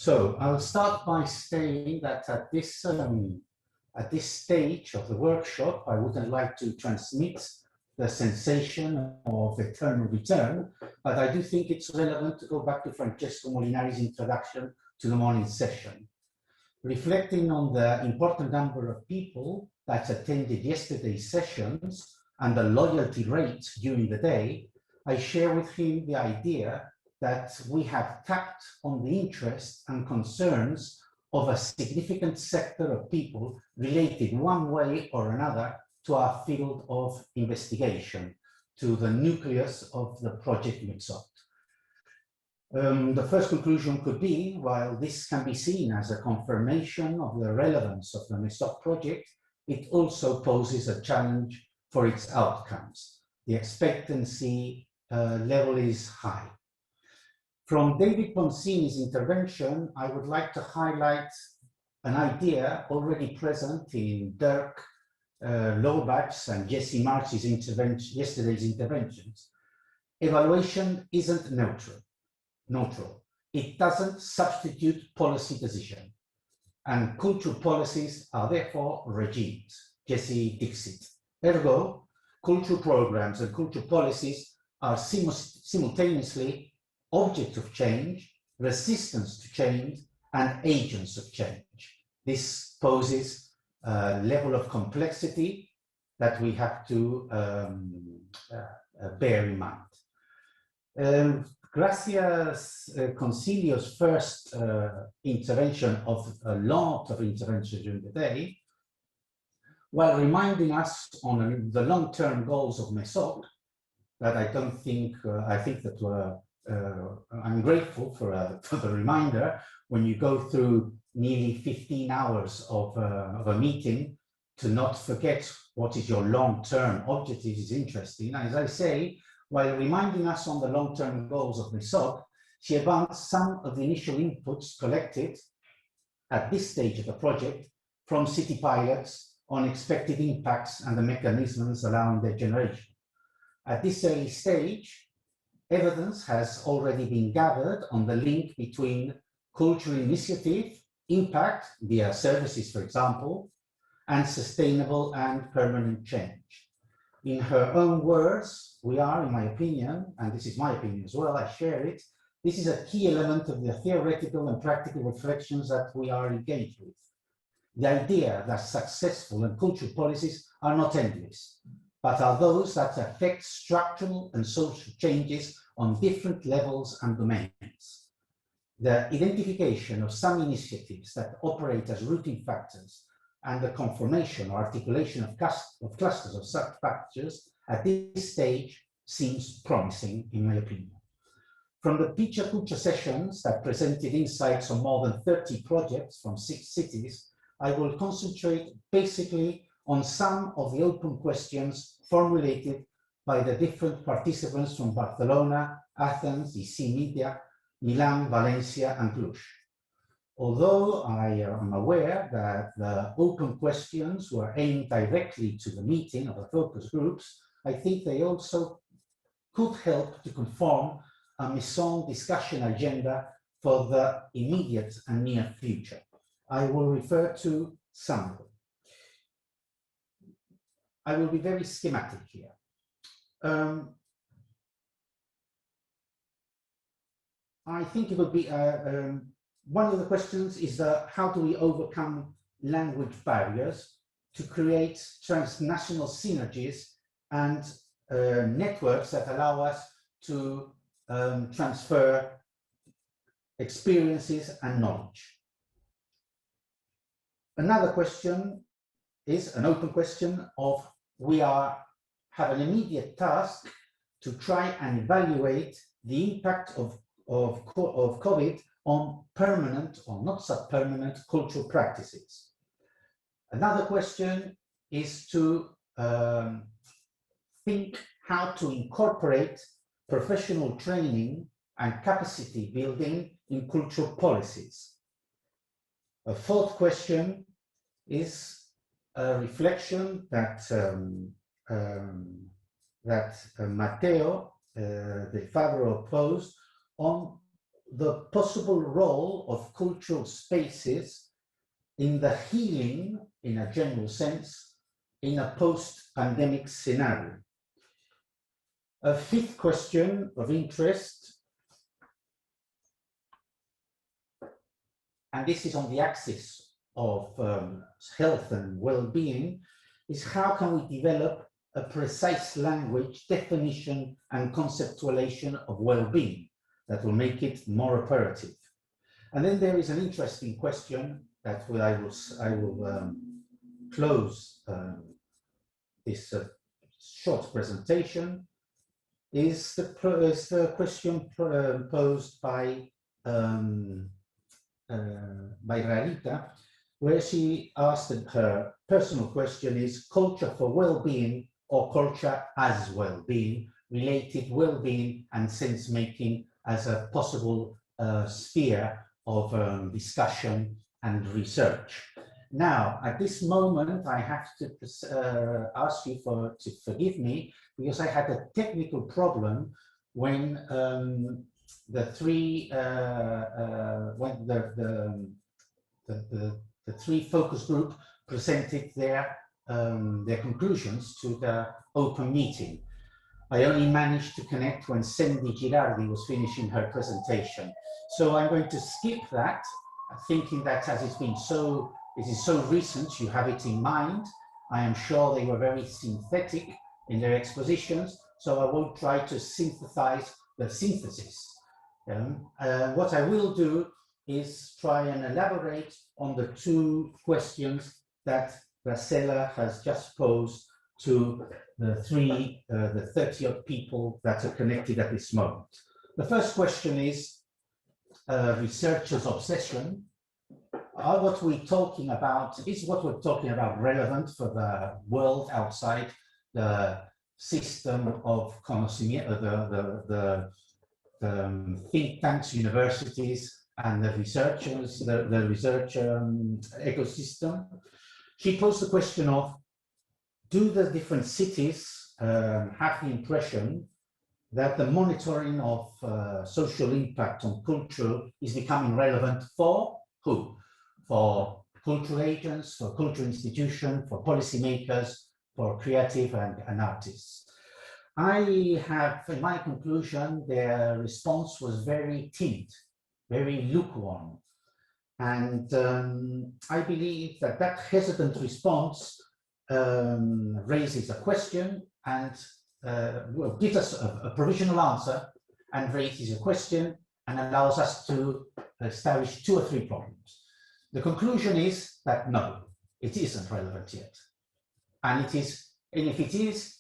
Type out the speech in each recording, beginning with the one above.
So I'll start by saying that at this stage of the workshop, I wouldn't like to transmit the sensation of eternal return, but I do think it's relevant to go back to Francesco Molinari's introduction to the morning session. Reflecting on the important number of people that attended yesterday's sessions and the loyalty rate during the day, I share with him the idea that we have tapped on the interests and concerns of a significant sector of people related one way or another to our field of investigation, to the nucleus of the project MESOC. The first conclusion could be, while this can be seen as a confirmation of the relevance of the MESOC project, it also poses a challenge for its outcomes. The expectancy level is high. From David Poncini's intervention, I would like to highlight an idea already present in Dirk Lorbach's and Jesse March's yesterday's interventions. Evaluation isn't neutral. It doesn't substitute policy decision. And cultural policies are therefore regimes. Jesse Dixit. Ergo, cultural programs and cultural policies are simultaneously object of change, resistance to change, and agents of change. This poses a level of complexity that we have to bear in mind. Gracia Concilio's first intervention of a lot of interventions during the day, while reminding us on the long-term goals of MESOC, that I don't think, I think that I'm grateful for the reminder. When you go through nearly 15 hours of a meeting, to not forget what is your long-term objective is interesting. As I say, while reminding us on the long-term goals of MESOC, she advanced some of the initial inputs collected at this stage of the project from city pilots on expected impacts and the mechanisms allowing their generation. At this early stage, evidence has already been gathered on the link between cultural initiative, impact via services, for example, and sustainable and permanent change. In her own words, we are, in my opinion, and this is my opinion as well, I share it, this is a key element of the theoretical and practical reflections that we are engaged with. The idea that successful and cultural policies are not endless, but are those that affect structural and social changes on different levels and domains. The identification of some initiatives that operate as routing factors and the conformation or articulation of clusters of such factors at this stage seems promising, in my opinion. From the Picture Culture sessions that presented insights on more than 30 projects from 6 cities, I will concentrate basically on some of the open questions formulated by the different participants from Barcelona, Athens, EC Media, Milan, Valencia, and Cluj. Although I am aware that the open questions were aimed directly to the meeting of the focus groups, I think they also could help to conform a MESOC discussion agenda for the immediate and near future. I will refer to some of them. I will be very schematic here. I think it would be one of the questions is how do we overcome language barriers to create transnational synergies and networks that allow us to transfer experiences and knowledge. Another question is an open question of we have an immediate task to try and evaluate the impact of COVID on permanent or not so permanent cultural practices. Another question is to think how to incorporate professional training and capacity building in cultural policies. A fourth question is a reflection that Matteo De Fabro posed on the possible role of cultural spaces in the healing, in a general sense, in a post-pandemic scenario. A fifth question of interest, and this is on the axis of health and well-being, is how can we develop a precise language, definition, and conceptualization of well-being that will make it more operative. And then there is an interesting question that I will close this short presentation, is the question posed by Rarita, where she asked her personal question is culture for well-being or culture as well-being, related well-being and sense-making as a possible sphere of discussion and research. Now, at this moment, I have to ask you to forgive me, because I had a technical problem when the three focus group presented their conclusions to the open meeting. I only managed to connect when Sandy Girardi was finishing her presentation. So I'm going to skip that, thinking that as it is so recent, you have it in mind. I am sure they were very synthetic in their expositions, so I won't try to synthesize the synthesis. What I will do is try and elaborate on the two questions that Graciela has just posed to the 30-odd people that are connected at this moment. The first question is researchers' obsession. What we're talking about relevant for the world outside the system of conocimiento, the think tanks, universities, and the researchers, the research ecosystem? She posed the question of, do the different cities have the impression that the monitoring of social impact on culture is becoming relevant for who? For cultural agents, for cultural institutions, for policymakers, for creative and artists. I have, in my conclusion, their response was very timid, very lukewarm. And I believe that that hesitant response raises a question and gives us a provisional answer and raises a question and allows us to establish 2 or 3 problems. The conclusion is that no, it isn't relevant yet. And it is, and if it is,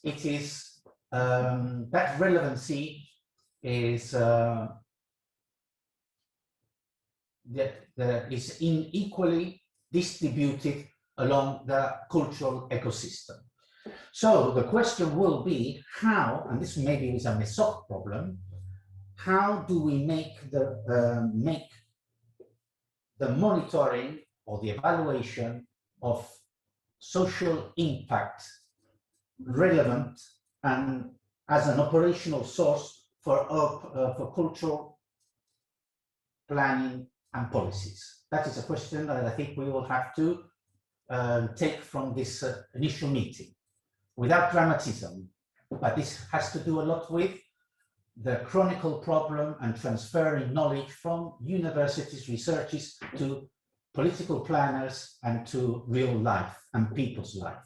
that relevancy is is unequally distributed along the cultural ecosystem. So the question will be how, and this maybe is a MESOC problem, how do we make the monitoring or the evaluation of social impact relevant and as an operational source for cultural planning and policies? That is a question that I think we will have to take from this initial meeting without dramatism, but this has to do a lot with the chronicle problem and transferring knowledge from universities, researchers to political planners and to real life and people's life.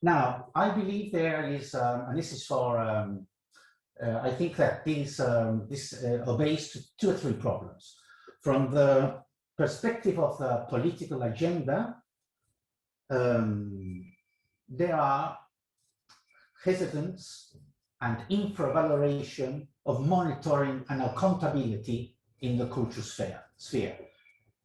Now, I believe there is, and this is for, I think that this obeys to 2 or 3 problems. From the perspective of the political agenda, there are hesitance and infravaloration of monitoring and accountability in the cultural sphere.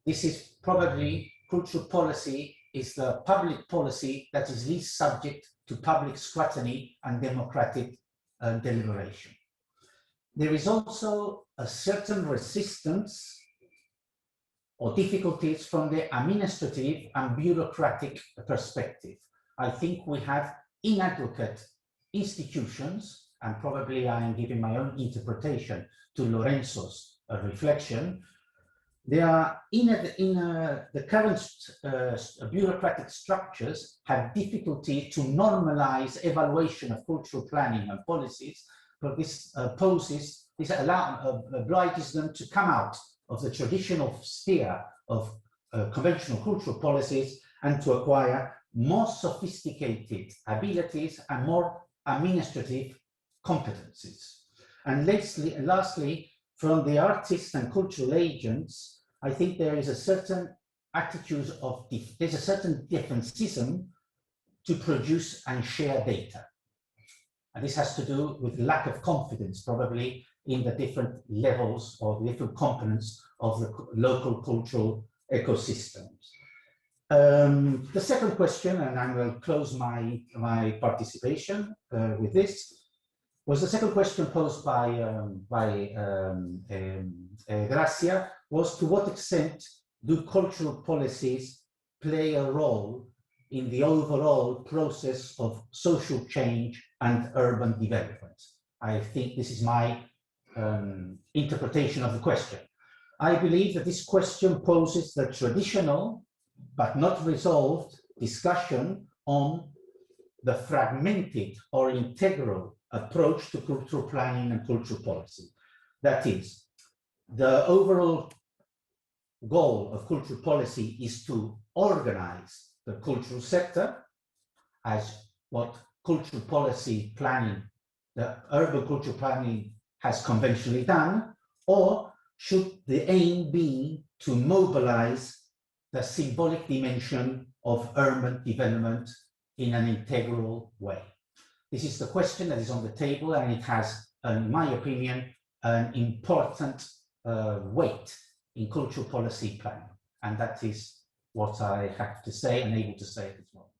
This is probably, cultural policy is the public policy that is least subject to public scrutiny and democratic deliberation. There is also a certain resistance or difficulties from the administrative and bureaucratic perspective. I think we have inadequate institutions, and probably I am giving my own interpretation to Lorenzo's reflection. They are the current bureaucratic structures have difficulty to normalize evaluation of cultural planning and policies, but this obliges them to come out of the traditional sphere of conventional cultural policies and to acquire more sophisticated abilities and more administrative competencies. And lastly, from the artists and cultural agents, I think there is a certain attitude of, there's a certain defensivism to produce and share data. And this has to do with lack of confidence, probably, in the different levels or the different components of the local cultural ecosystems. The second question, and I will close my participation with this, was the second question posed by Gracia, was to what extent do cultural policies play a role in the overall process of social change and urban development? I think this is my interpretation of the question. I believe that this question poses the traditional but not resolved discussion on the fragmented or integral approach to cultural planning and cultural policy. That is, the overall goal of cultural policy is to organize the cultural sector as what cultural policy planning, the urban cultural planning has conventionally done, or should the aim be to mobilize the symbolic dimension of urban development in an integral way? This is the question that is on the table, and it has, in my opinion, an important weight in cultural policy planning. And that is what I have to say and able to say at this moment.